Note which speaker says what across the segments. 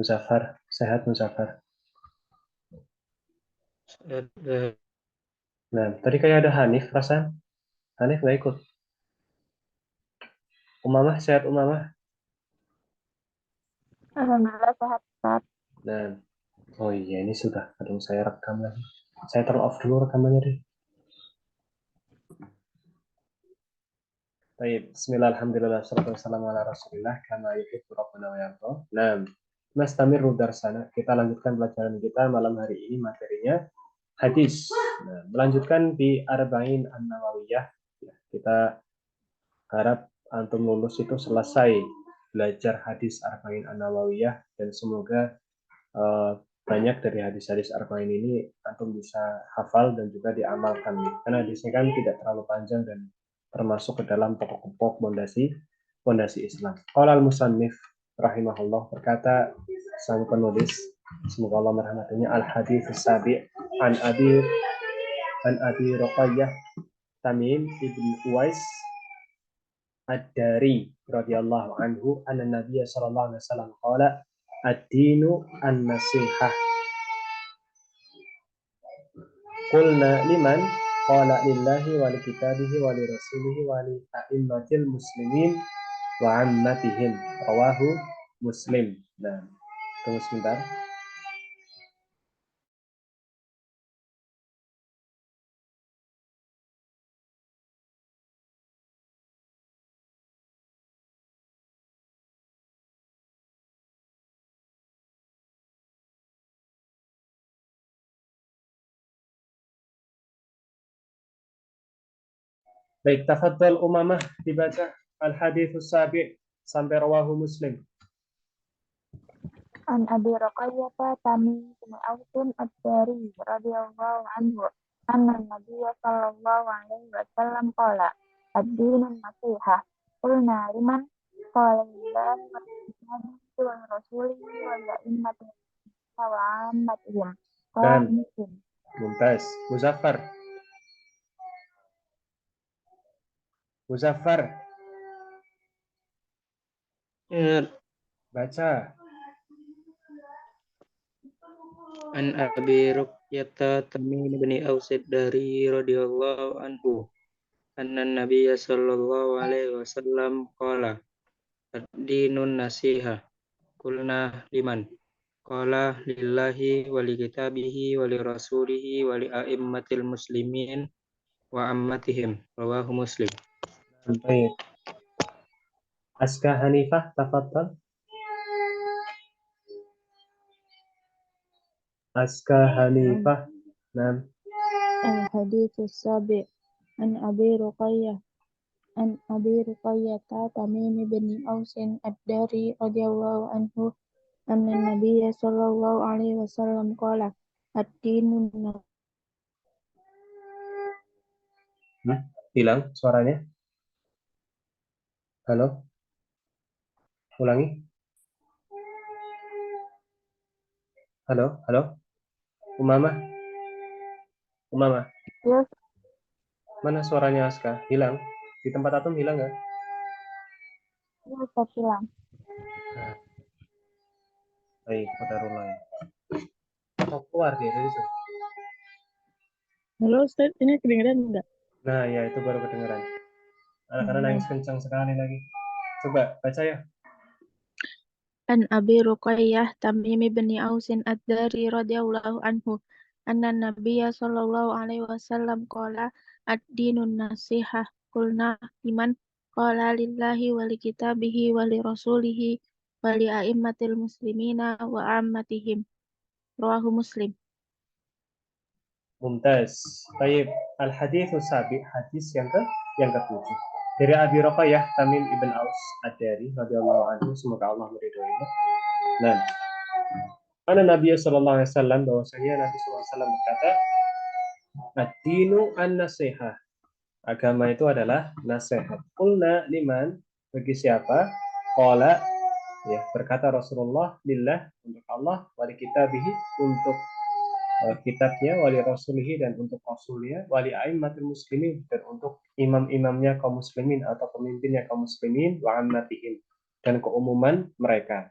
Speaker 1: Muzaffar, sehat Muzaffar.
Speaker 2: Ada
Speaker 1: Nah, tadi kayak ada Hanif, perasaan. Hanif nggak ikut. Umamah, sehat Umamah.
Speaker 3: Alhamdulillah sehat, Ustaz.
Speaker 1: Nah, oh iya ini sudah. Aduh, saya rekam lagi. Saya turn off dulu rekamannya deh. Baik, Bismillah, Alhamdulillah, salatu wassalamu ala Rasulillah, kama yuhibbu Rabbuna wa yarda. Nah, nastamiru darsana. Kita lanjutkan pelajaran kita malam hari ini, materinya hadis. Nah, melanjutkan di Arba'in An-Nawawiyah. Ya, kita harap antum lulus itu selesai belajar hadis Arba'in An-Nawawiyah, dan semoga banyak dari hadis-hadis Arba'in ini antum bisa hafal dan juga diamalkan. Karena hadisnya kan tidak terlalu panjang dan termasuk ke dalam pokok-pokok fondasi Islam. Qala al-musannif rahimahullah, berkata sang penulis, semoga Allah merahmatinya, al-hadits sabi' an abi Ruqayyah Tamim ibn Uwais ad-Dari radhiyallahu anhu anna Nabiy sallallahu alaihi wasallam qala ad-dinu an-nasihah. Qulna liman? Qala lillahi wa li kitabihi wa li rasulihi wa li a'immatil muslimin wa ammatihim. Rawahu Muslim. Nah, tunggu sebentar. Baik, tafadhal Umamah dibaca al-hadits sabi' sampai rawahu Muslim.
Speaker 3: An Abi Ruqayyah Tamim bin Ausin ad-Dari radhiyallahu anhu anna Nabiyya sallallahu alaihi wasallam qala ad-dinu nasiha. Qulna liman? Qala lillahi wa kitabihi wa rasulihi wa li'immatil wa ammatihim. Qala
Speaker 1: Dan
Speaker 3: Muslim.
Speaker 1: Mumtaz. Muzaffar. Muzaffar, baca.
Speaker 2: An Abi Ruqayyah Tamim bin Aus dari radhiyallahu anhu anna Nabiy sallallahu alaihi wasallam qala ad-dinun nasiha. Qulna liman? Qala lillahi wa li kitabihi wa li rasulihi wa li a'immatil muslimin wa ammatihim. Rawahu Muslim.
Speaker 1: Baik. Aska Hanifah, tafadhal. Aska Hanifah. Nah,
Speaker 3: Al-hadits sabi' an Abi Ruqayyah Tamim bin Ausin ad-Dari radhiyallahu anhu anna Nabiyya sallallahu alaihi wasallam qala ad-dinu
Speaker 1: hilang suaranya. Halo, ulangi. Halo, halo. Umamah, Umamah.
Speaker 3: Yes,
Speaker 1: Mana suaranya Aska? Hilang. Di tempat Atom hilang nggak?
Speaker 3: Ustaz bilang.
Speaker 1: Baik, qadarullah. Oh, keluar dia dari situ.
Speaker 3: Halo Ustaz, ini kedengeran enggak?
Speaker 1: Nah, ya itu baru kedengeran. Karena nangis kencang sekali lagi. Coba baca ya.
Speaker 3: An Abi Ruqayyah Tamim bin Ausin ad-Dari radhiyallahu anhu anna Nabiyya sallallahu alaihi wasallam qala ad-dinun nasihah. Qulna liman? Qala lillahi wa li kitabihi wa li rasulihi wa li a'immatil muslimina wa ammatihim. Rawahu Muslim.
Speaker 1: Mumtaz. Baik, al-hadits sabi, hadis yang ketujuh. Dari Abi Ruqayyah Tamim ibn Aus ad-Dari radhiyallahu anhu, semoga Allah meridhoinya. Nah, ana Nabi sallallahu alaihi wasallam, bahwasanya Nabi sallallahu alaihi wasallam berkata, ad-dinu an-nasihah. Agama itu adalah nasihat. Qulna liman? Bagi siapa? Qala, ya, berkata Rasulullah, lillah, untuk Allah, wali kitabihi, untuk kitabnya, wali rasulihi, dan untuk rasulnya, wali a'immatil muslimin, dan untuk imam-imamnya kaum muslimin atau pemimpinnya kaum muslimin, wa ammatihim, dan keumuman mereka.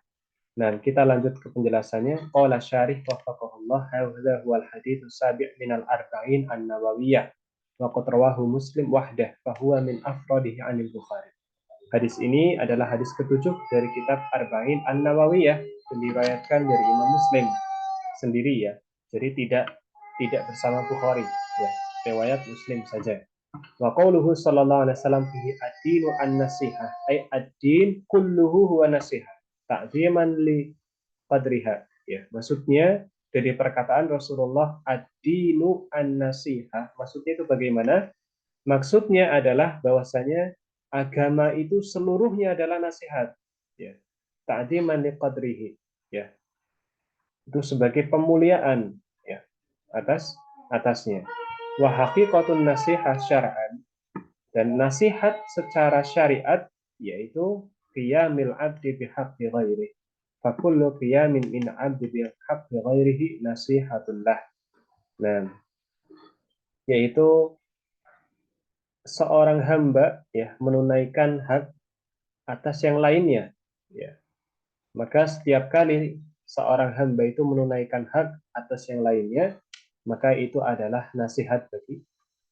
Speaker 1: Nah, kita lanjut ke penjelasannya. Qala syarih wafaqahullah hadza huwal hadits sabi' minal arba'in an-nawawiyah wa qad rawahu Muslim wahdah fa huwa min afradihi 'anil Bukhari. Hadis ini adalah hadis ketujuh dari kitab Arba'in An-Nawawiyah yang diriwayatkan dari Imam Muslim sendiri ya. Jadi tidak bersama Bukhari ya. Riwayat Muslim saja. Wa qauluhu sallallahu alaihi wasallam fihi ad-dinu an-nasihah ay ad-din kulluhu huwa nasihah ta'ziman li qadriha ya. Maksudnya dari perkataan Rasulullah ad-dinu an-nasihah, maksudnya itu bagaimana? Maksudnya adalah bahwasanya agama itu seluruhnya adalah nasihat ya. Ta'ziman li qadrihi ya. Itu sebagai pemuliaan ya atasnya. Wa haqiqatun nasihah syar'an, dan nasihat secara syariat yaitu qiyamil abdi bihaqqi ghairi. Fa kullu qiyamin min abdi bihaqqi ghairihi nasihatullah. Nah, yaitu seorang hamba ya menunaikan hak atas yang lainnya ya. Maka setiap kali seorang hamba itu menunaikan hak atas yang lainnya, maka itu adalah nasihat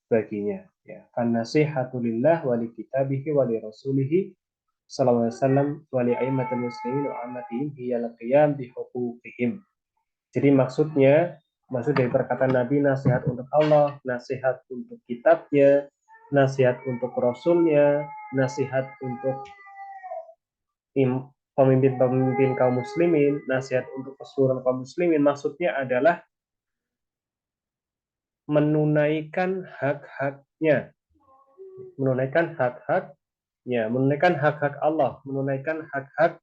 Speaker 1: baginya ya. Kan nasihatu lillah wa li kitabihi wa li rasulihi sallallahu alaihi wasallam wa li aimmatil muslimin wa ammatihim hiyal qiyam bi huquqihim. Jadi maksud dari perkataan Nabi, nasihat untuk Allah, nasihat untuk kitabnya, nasihat untuk rasulnya, nasihat untuk pemimpin-pemimpin kaum muslimin, nasihat untuk keseluruhan kaum muslimin, maksudnya adalah menunaikan hak-haknya, menunaikan hak-hak Allah, menunaikan hak-hak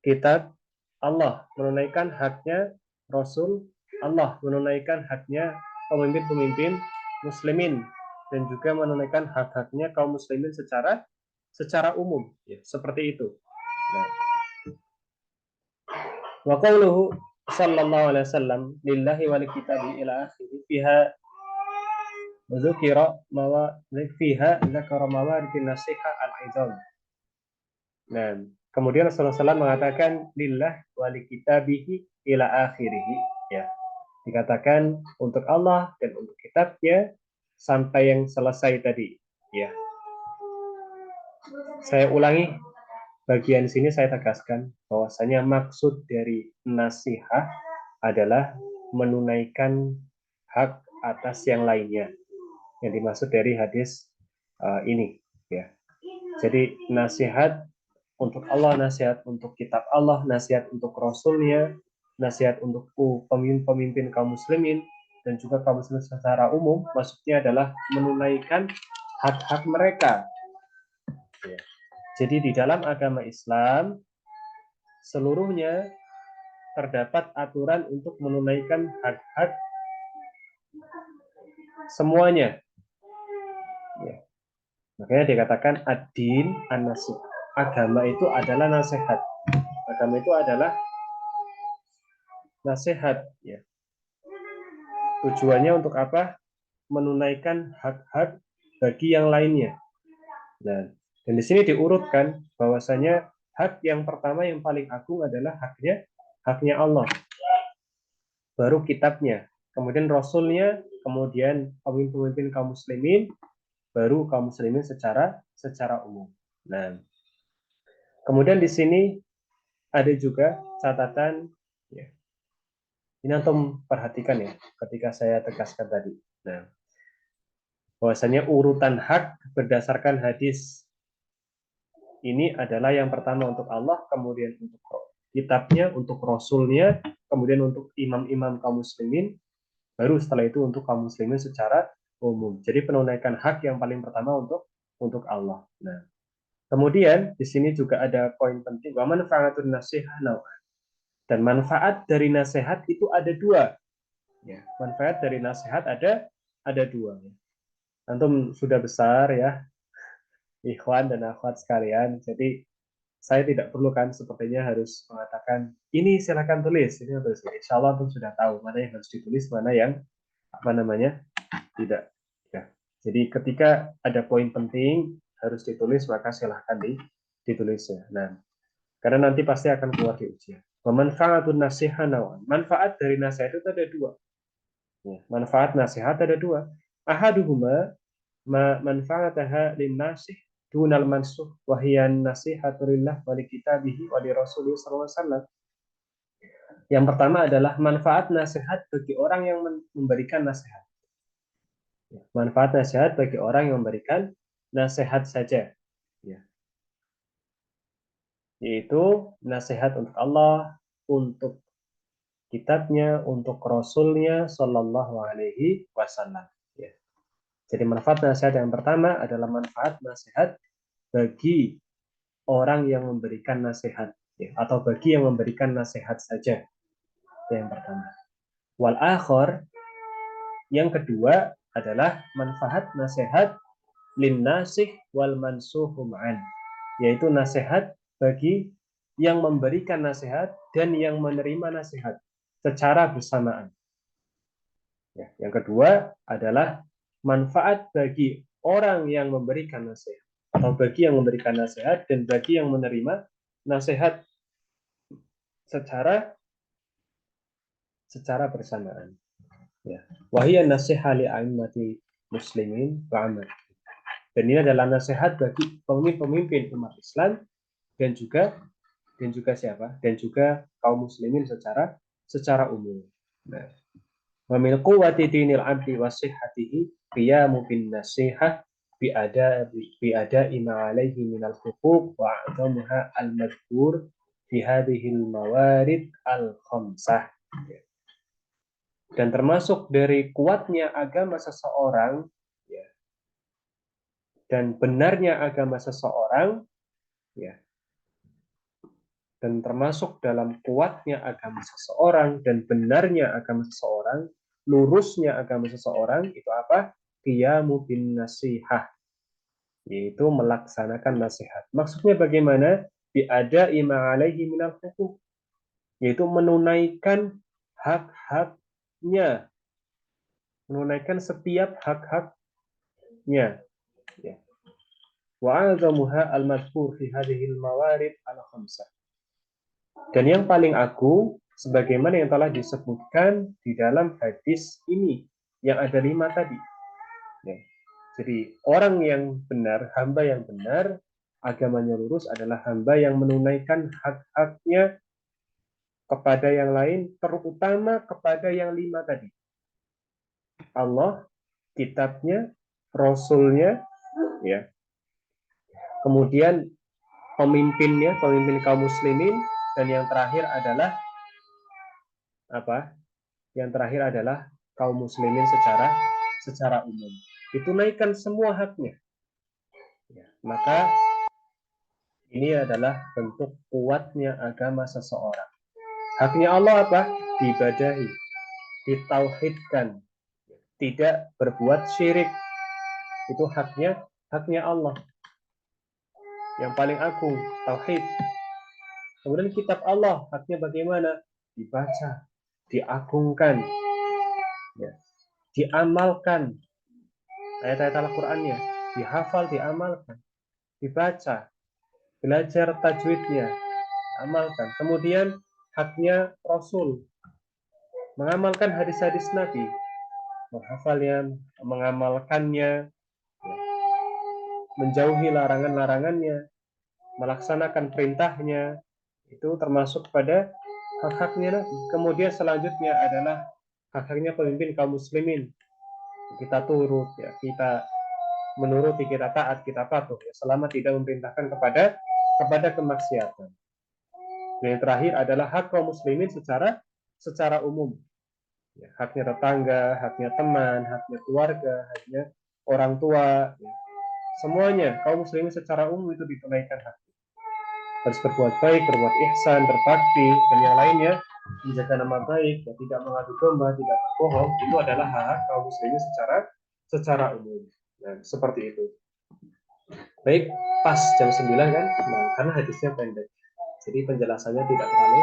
Speaker 1: kitab Allah, menunaikan haknya Rasul Allah, menunaikan haknya pemimpin-pemimpin muslimin, dan juga menunaikan hak-haknya kaum muslimin secara umum, ya, seperti itu. Nah, wa qauluhu sallallahu alaihi wasallam lillahi wa likitabi ila akhiri fiha dzukira dzakara mawaridin nasiha al-izam. Nah, kemudian Rasulullah SAW mengatakan lillah wa likitabihi ila akhirih ya. Dikatakan untuk Allah dan untuk kitabnya sampai yang selesai tadi ya. Saya ulangi bagian sini, saya tegaskan bahwasanya maksud dari nasihat adalah menunaikan hak atas yang lainnya. Yang dimaksud dari hadis ini ya. Jadi nasihat untuk Allah, nasihat untuk kitab Allah, nasihat untuk Rasulnya, nasihat untuk pemimpin kaum muslimin, dan juga kaum muslimin secara umum, maksudnya adalah menunaikan hak-hak mereka. Ya. Jadi di dalam agama Islam, seluruhnya terdapat aturan untuk menunaikan hak-hak semuanya. Ya. Makanya dikatakan ad-din an-nasih. Agama itu adalah nasihat. Agama itu adalah nasihat. Ya. Tujuannya untuk apa? Menunaikan hak-hak bagi yang lainnya. Nah, dan di sini diurutkan bahwasanya hak yang pertama yang paling agung adalah haknya Allah. Baru kitabnya, kemudian rasulnya, kemudian pemimpin kaum muslimin, baru kaum muslimin secara umum. Nah, kemudian di sini ada juga catatan ya. Ini antum perhatikan ya ketika saya tegaskan tadi. Nah, bahwasanya urutan hak berdasarkan hadis ini adalah yang pertama untuk Allah, kemudian untuk kitabnya, untuk rasulnya, kemudian untuk imam-imam kaum muslimin, baru setelah itu untuk kaum muslimin secara umum. Jadi penunaikan hak yang paling pertama untuk Allah. Nah, kemudian di sini juga ada poin penting, wa manfaatun nasihah nau'an. Dan manfaat dari nasihat itu ada dua. Ya, manfaat dari nasihat ada dua. Antum sudah besar ya, ikhwan dan akhwat sekalian. Jadi saya tidak perlu kan sepertinya harus mengatakan ini silakan tulis, ini tulis. Insya Allah antum sudah tahu mana yang harus ditulis, mana yang tidak. Ya. Jadi ketika ada poin penting harus ditulis, maka silahkan ditulis ya. Nah, karena nanti pasti akan keluar di ujian. Wa manfaatun nasiha nawan. Manfaat dari nasihat itu ada dua. Ya, manfaat nasihat ada dua. Ahaduhuma manfaataha linnasih dunal mansuh wa hiya nasihatu lillah wa li kitabihi wa li rasulih sallallahu alaihi wasallam. Yang pertama adalah manfaat nasihat bagi orang yang memberikan nasihat. Manfaat nasihat bagi orang yang memberikan nasihat saja. Ya. Yaitu nasihat untuk Allah, untuk kitabnya, untuk Rasulnya Sallallahu Alaihi Wasallam. Ya. Jadi manfaat nasihat yang pertama adalah manfaat nasihat bagi orang yang memberikan nasihat, ya, atau bagi yang memberikan nasihat saja. Itu yang pertama. Wal akhor, yang kedua adalah manfaat nasihat lin nasih wal mansuhum an, yaitu nasihat bagi yang memberikan nasihat dan yang menerima nasihat secara bersamaan. Ya, yang kedua adalah manfaat bagi orang yang memberikan nasihat atau bagi yang memberikan nasihat dan bagi yang menerima nasihat secara bersamaan. Ya. Wahia nasihat li a'immati muslimin wa amat. Dan ini adalah nasihat bagi pemimpin umat Islam dan juga siapa? Dan juga kaum muslimin secara umum. Nah, wa min quwwati dinil 'abdi wa sihhatihi qiyamu bin nasihah bi ada'i ma 'alaihi min al-huquq wa a'zamuha al-madhkur fi hadhihi al-mawarid al-khamsah. Dan termasuk dari kuatnya agama seseorang, ya, dan benarnya agama seseorang, ya, dan termasuk dalam kuatnya agama seseorang dan benarnya agama seseorang, lurusnya agama seseorang itu apa? Qiyamu bin nasihah, yaitu melaksanakan nasihat. Maksudnya bagaimana? Bi'ada'i ma'alaihi minal huquq, yaitu menunaikan hak-haknya, menunaikan setiap hak-haknya. Ya. Wa 'azamuha al-madhkur fi hadhihi al-mawarid al-khamsah. Dan yang paling agung sebagaimana yang telah disebutkan di dalam hadis ini yang ada 5 tadi. Ya. Jadi orang yang benar, hamba yang benar, agamanya lurus adalah hamba yang menunaikan hak-haknya kepada yang lain, terutama kepada yang 5 tadi. Allah, kitabnya, Rasulnya, ya. Kemudian pemimpinnya, pemimpin kaum muslimin, dan yang terakhir adalah apa? Yang terakhir adalah kaum muslimin secara umum. Ditunaikan semua haknya. Ya, maka ini adalah bentuk kuatnya agama seseorang. Haknya Allah apa? Diibadahi, ditauhidkan, tidak berbuat syirik. Itu haknya Allah. Yang paling agung, tauhid. Kemudian kitab Allah, haknya bagaimana? Dibaca, diagungkan, ya, diamalkan. Ayat-ayat Al-Qur'annya dihafal, diamalkan, dibaca, belajar tajwidnya, amalkan. Kemudian haknya Rasul, mengamalkan hadis-hadis Nabi, menghafalnya, mengamalkannya, menjauhi larangan-larangannya, melaksanakan perintahnya, itu termasuk pada hak-haknya Nabi. Kemudian selanjutnya adalah hak-haknya pemimpin kaum muslimin. Kita turut, ya, kita menuruti, kita taat, kita patuh, ya, selama tidak memerintahkan kepada kemaksiatan. Dan yang terakhir adalah hak kaum muslimin secara umum. Ya, haknya tetangga, haknya teman, haknya keluarga, haknya orang tua, ya. Semuanya kaum muslimin secara umum itu ditunaikan hak. Harus berbuat baik, berbuat ihsan, berbakti, dan yang lainnya, menjaga nama baik, ya, tidak mengadu domba, tidak berbohong, itu adalah hak kaum muslimin secara umum. Nah, seperti itu. Baik, pas jam 9 kan? Nah, karena hadisnya pendek. Jadi penjelasannya tidak terlalu.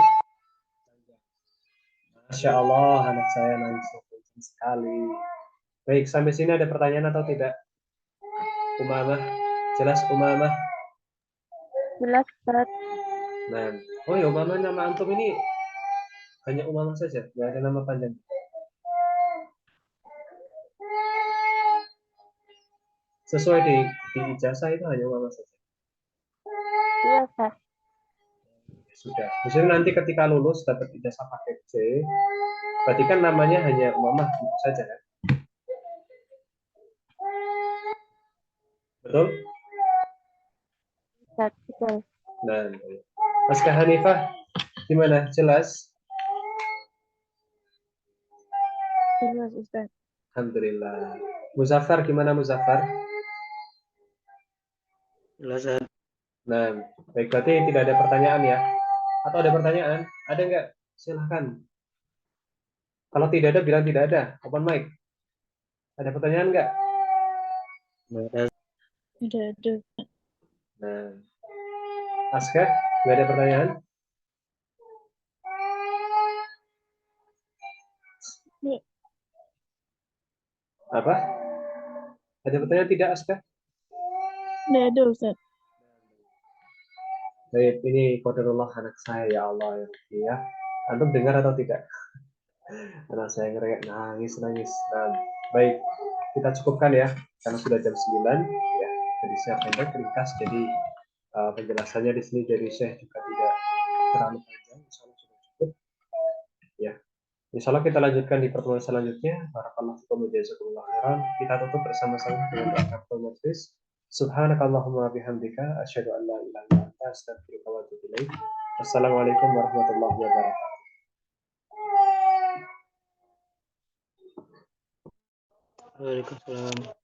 Speaker 1: Masya Allah, anak saya nangis sekali. Baik, sampai sini ada pertanyaan atau tidak? Umamah, jelas Umamah?
Speaker 3: Jelas, Ustaz.
Speaker 1: Nah, oh ya Umamah, nama antum ini Hanya Umamah saja, nggak ada nama panjang. Sesuai di ijazah itu hanya Umamah saja.
Speaker 3: Iya, Ustaz.
Speaker 1: Sudah. Misalnya nanti ketika lulus dapat ijazah paket C, berarti kan namanya hanya Umamah gitu saja kan? Betul?
Speaker 3: Ustaz, betul.
Speaker 1: Nah, Mas Hanifah gimana? Jelas?
Speaker 3: Jelas, Ustaz.
Speaker 1: Alhamdulillah. Muzaffar gimana Muzaffar?
Speaker 2: Jelas, Ustaz.
Speaker 1: Nah, baik berarti tidak ada pertanyaan ya? Atau ada pertanyaan? Ada nggak? Silahkan. Kalau tidak ada bilang tidak ada. Open mic. Ada pertanyaan nggak?
Speaker 3: Ada.
Speaker 1: Nah, Aska, nggak ada pertanyaan?
Speaker 3: Nih,
Speaker 1: Apa? Ada pertanyaan tidak Aska?
Speaker 3: nggak ada, Ustaz.
Speaker 1: Baik, ini qadarullah anak saya ya Allah ya Rabbi ya. Antum dengar atau tidak? Anak saya ngerek nangis. Nah, baik, kita cukupkan ya karena sudah jam 9 ya. Jadi saya pendek ringkas jadi penjelasannya di sini dari Syekh juga tidak terlalu panjang. Insya Allah sudah cukup ya. Insya Allah kita lanjutkan di pertemuan selanjutnya. Barakallahu fikum wa jazakumullah khairan. Kita tutup bersama-sama dengan kafaratul majlis. Subhanakallahumma bihamdika asyhadu an la ilaha illa anta astaghfiruka wa atubu ilaik. Wassalamualaikum warahmatullahi wabarakatuh.
Speaker 2: Waalaikumsalam.